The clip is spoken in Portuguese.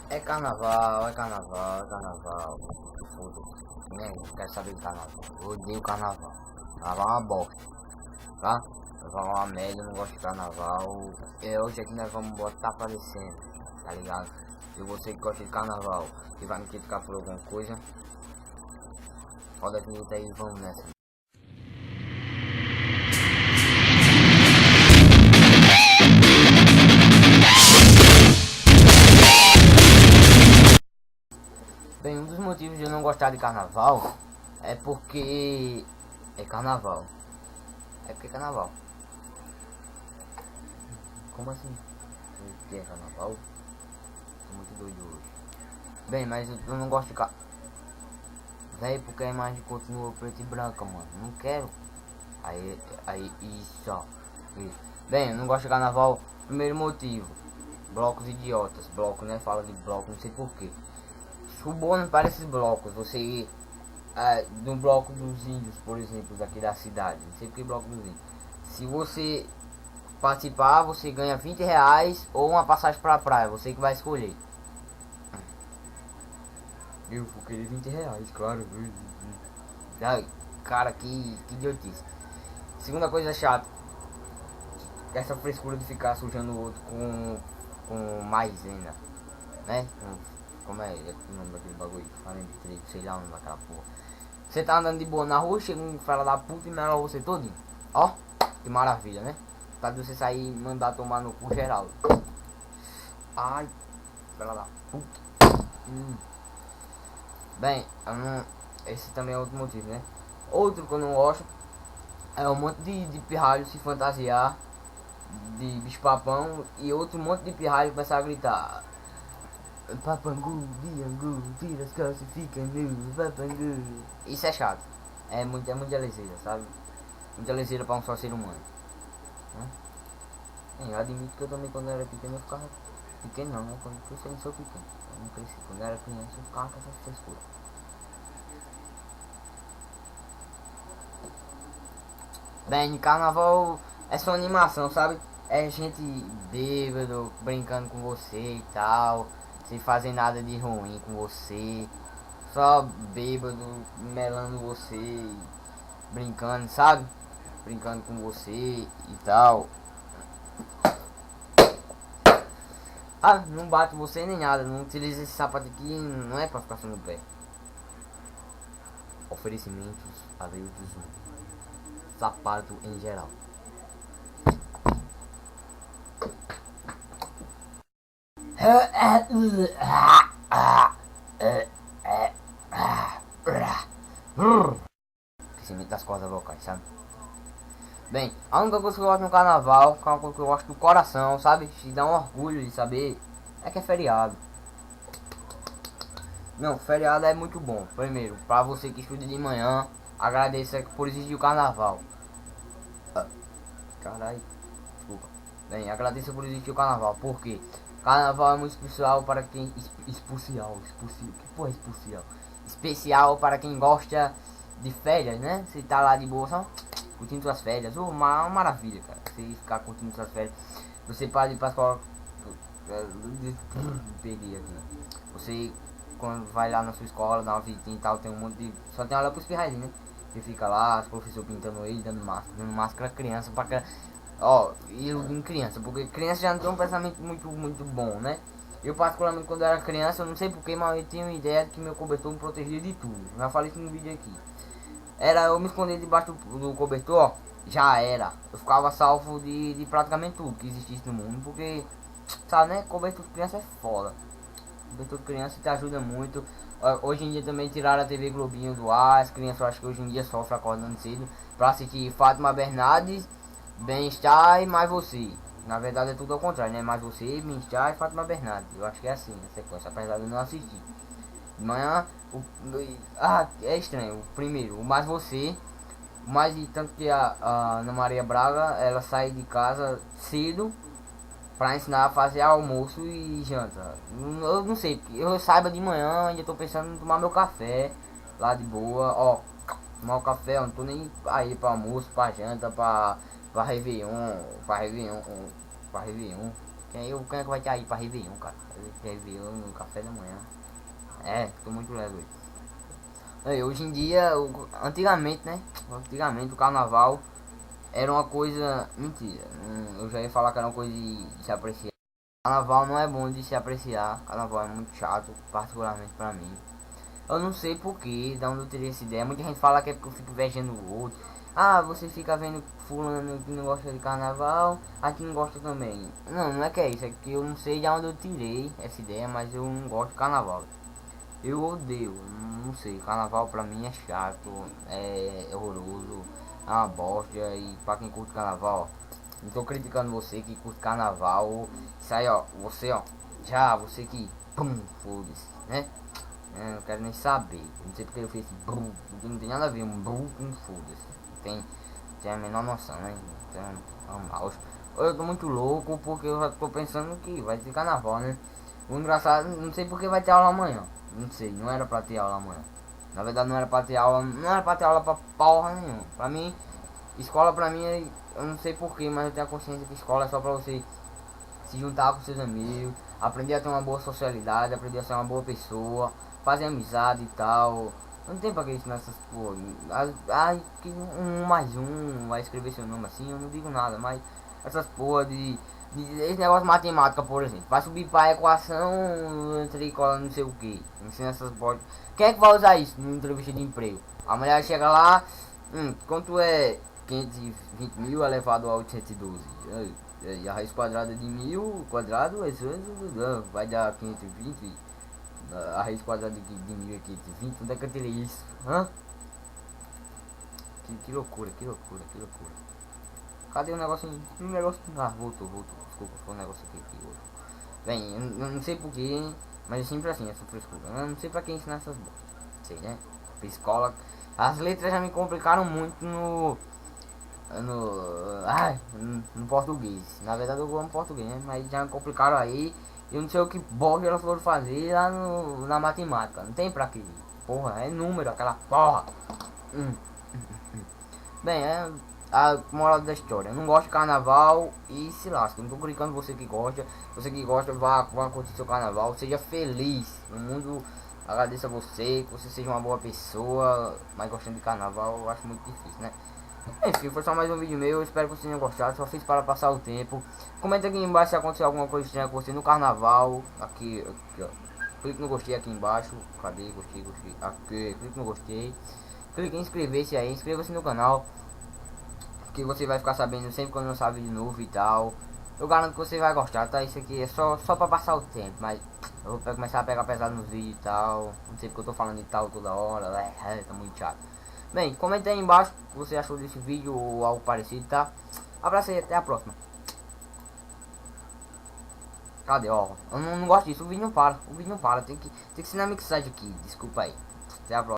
É carnaval, é carnaval, é carnaval. Foda-se. Nem quero saber de carnaval. Eu odeio carnaval. Carnaval é uma bosta, tá? Carnaval é uma merda, eu não gosto de carnaval. Hoje aqui nós vamos botar aparecendo, tá ligado? E você que gosta de carnaval, que vai me criticar por alguma coisa, roda a vinheta aí e vamos nessa. Bem, um dos motivos de eu não gostar de carnaval é porque é carnaval. É porque é carnaval. Como assim? O que é carnaval? Tô muito doido hoje. Bem, mas eu não gosto de véi, porque a imagem continua preta e branca, mano. Não quero. Aí, isso, ó. Isso. Bem, eu não gosto de carnaval. Primeiro motivo. Blocos idiotas. Bloco, né? Fala de bloco, não sei porquê. Suborno para esses blocos. Você no bloco dos índios, por exemplo, daqui da cidade. Não sei porque bloco dos índios. Se você participar, você ganha R$ 20 ou uma passagem pra praia. Você que vai escolher. Eu vou querer R$ 20, claro. Ai, cara, que idiotice. Segunda coisa chata. Essa frescura de ficar sujando o outro com maisena, né? Como é o nome daquele bagulho? Farinha de trigo, sei lá o nome daquela porra. Você tá andando de boa na rua, chega um fela da puta e mela você todinho. Ó, que maravilha, né? Pra você sair e mandar tomar no cu geral. Ai, fela da puta. Bem, esse também é outro motivo, né? Outro que eu não gosto é um monte de pirralho se fantasiar de bicho papão e outro monte de pirralho começar a gritar: Papangu, Biangu, tira as calças e fica nu, Papangu. Isso é chato. É muita leseira, sabe? Muita leseira pra um só ser humano, né? Eu admito que eu também, quando eu era pequeno, eu ficava pequeno não, né? Quando eu não sou pequeno, eu não cresci. Quando eu era criança, eu ficava com essas frescuras. Bem, carnaval é só animação, sabe? É gente bêbado brincando com você e tal, sem fazer nada de ruim com você, só bêbado melando você, brincando, sabe? Brincando com você e tal. Ah, não bate você nem nada, não utiliza esse sapato aqui, não é pra ficar no pé. Oferecimentos a veio do Zoom. Sapato em geral. Crescimento das cordas vocais, sabe? Bem, a única coisa que eu gosto no carnaval, que é uma coisa que eu gosto do coração, sabe? Se dá um orgulho de saber, é que é feriado. Não, feriado é muito bom. Primeiro, pra você que estuda de manhã, agradeça por existir o carnaval. Caralho, desculpa. Bem, agradeça por existir o carnaval, porque carnaval é muito especial para quem. Especial. Que porra é especial? Especial para quem gosta de férias, né? Você tá lá de boa, só curtindo suas férias. Uma maravilha, cara. Você ficar curtindo suas férias. Você pode ir pra escola. Perdi aqui. Você, quando vai lá na sua escola, dá uma visitinha e tal, tem um monte de. Só tem aula pros pirraizinhos, né? Que fica lá, os professores pintando ele, dando máscara criança pra. Ó, iludindo criança, porque criança já não tem um pensamento muito bom, né? Eu particularmente quando era criança, eu não sei porquê, mas eu tinha uma ideia de que meu cobertor me protegia de tudo. Já falei isso no vídeo aqui. Era eu me esconder debaixo do cobertor, ó, já era. Eu ficava salvo de praticamente tudo que existisse no mundo, porque, sabe, né? Cobertor de criança é foda. Cobertor de criança te ajuda muito. Hoje em dia também tiraram a TV Globinho do ar. As crianças, eu acho que hoje em dia sofrem acordando cedo pra assistir Fátima Bernardes, Bem-Estar e Mais Você. Na verdade é tudo ao contrário, né? Mais Você, Bem-Estar e Fátima Bernardes. Eu acho que é assim a sequência, apesar de eu não assistir. De manhã, é estranho. O primeiro, o Mais Você. Mais de tanto que a Ana Maria Braga, ela sai de casa cedo pra ensinar a fazer almoço e janta. Eu não sei, eu saiba de manhã, ainda tô pensando em tomar meu café lá de boa, ó. Tomar o café, eu não tô nem aí pra almoço, pra janta, pra Réveillon, pra Réveillon, Quem é que vai ter aí pra Réveillon, cara? Réveillon no café da manhã. É, tô muito leve hoje. Aí, hoje em dia, antigamente, né? Antigamente o carnaval era uma coisa. Mentira. Eu já ia falar que era uma coisa de se apreciar. Carnaval não é bom de se apreciar. Carnaval é muito chato, particularmente pra mim. Eu não sei porquê, da onde eu tirei essa ideia. Muita gente fala que é porque eu fico invejando o outro. Ah, você fica vendo fulano que não gosta de carnaval, aqui não gosta também. Não, não é que é isso, é que eu não sei de onde eu tirei essa ideia, mas eu não gosto de carnaval. Eu odeio, não sei, carnaval pra mim é chato, é horroroso, é uma bosta. E pra quem curte carnaval, ó, não tô criticando você que curte carnaval. Isso aí, ó, você, ó, já, você que, pum, foda-se, né? Não quero nem saber. Não sei porque eu fiz esse brum, porque não tem nada a ver um brum com foda-se. Tem a menor noção, né? Tem um mouse. Eu tô muito louco porque eu já tô pensando que vai ter carnaval, né? O engraçado, não sei porque vai ter aula amanhã. Não sei, não era pra ter aula amanhã. Na verdade não era pra ter aula, não era pra ter aula pra porra nenhuma. Pra mim, escola pra mim, eu não sei porquê, mas eu tenho a consciência que escola é só pra você se juntar com seus amigos, aprender a ter uma boa socialidade, aprender a ser uma boa pessoa, fazer amizade e tal. Não tem pra que ensinar essas porra. Ai, que um mais um vai escrever seu nome assim, eu não digo nada, mas essas porra de esse negócio de matemática, por exemplo, vai subir pra equação entre cola não sei o que. Ensina essas porra. Quem é que vai usar isso numa entrevista de emprego? A mulher chega lá, quanto é 520 mil elevado a 812? E a raiz quadrada de 1000 quadrado vai dar 520. A raiz quadrada de 1000 é 520. Onde é que eu tirei isso? Hã? Que loucura, que loucura, que loucura. Cadê o negocinho? Um negócio. Ah, voltou. Desculpa, foi um negócio aqui voltou. Bem, eu não sei porquê, mas é sempre assim, essa frescura. Eu não sei pra quem ensinar essas bolas. Sei, né? Escola. As letras já me complicaram muito no português. Na verdade eu amo português, né? Mas já me complicaram aí. Eu não sei o que bosta elas foram fazer lá na matemática. Não tem pra que. Porra, é número, aquela porra. Bem, é a moral da história. Eu não gosto de carnaval e se lasca. Não tô brincando você que gosta. Você que gosta, vá curtir seu carnaval. Seja feliz. O mundo agradeça a você. Que você seja uma boa pessoa. Mas gostando de carnaval eu acho muito difícil, né? Enfim, foi só mais um vídeo meu. Espero que vocês tenham gostado. Só fiz para passar o tempo. Comenta aqui embaixo se aconteceu alguma coisa estranha com você no carnaval. Aqui ó. Clique no gostei aqui embaixo. Cadê? Gostei. Aqui, clique no gostei. Clique em inscrever-se aí. Inscreva-se no canal. Que você vai ficar sabendo sempre quando lançar vídeo novo e tal. Eu garanto que você vai gostar, tá? Isso aqui é só pra passar o tempo. Mas eu vou começar a pegar pesado nos vídeos e tal. Não sei porque eu tô falando de tal toda hora. Tá muito chato. Bem, comenta aí embaixo o que você achou desse vídeo ou algo parecido, tá? Abraço aí, até a próxima. Cadê, ó? Eu não gosto disso, o vídeo não para. O vídeo não para, tem que ser na mixagem aqui. Desculpa aí. Até a próxima.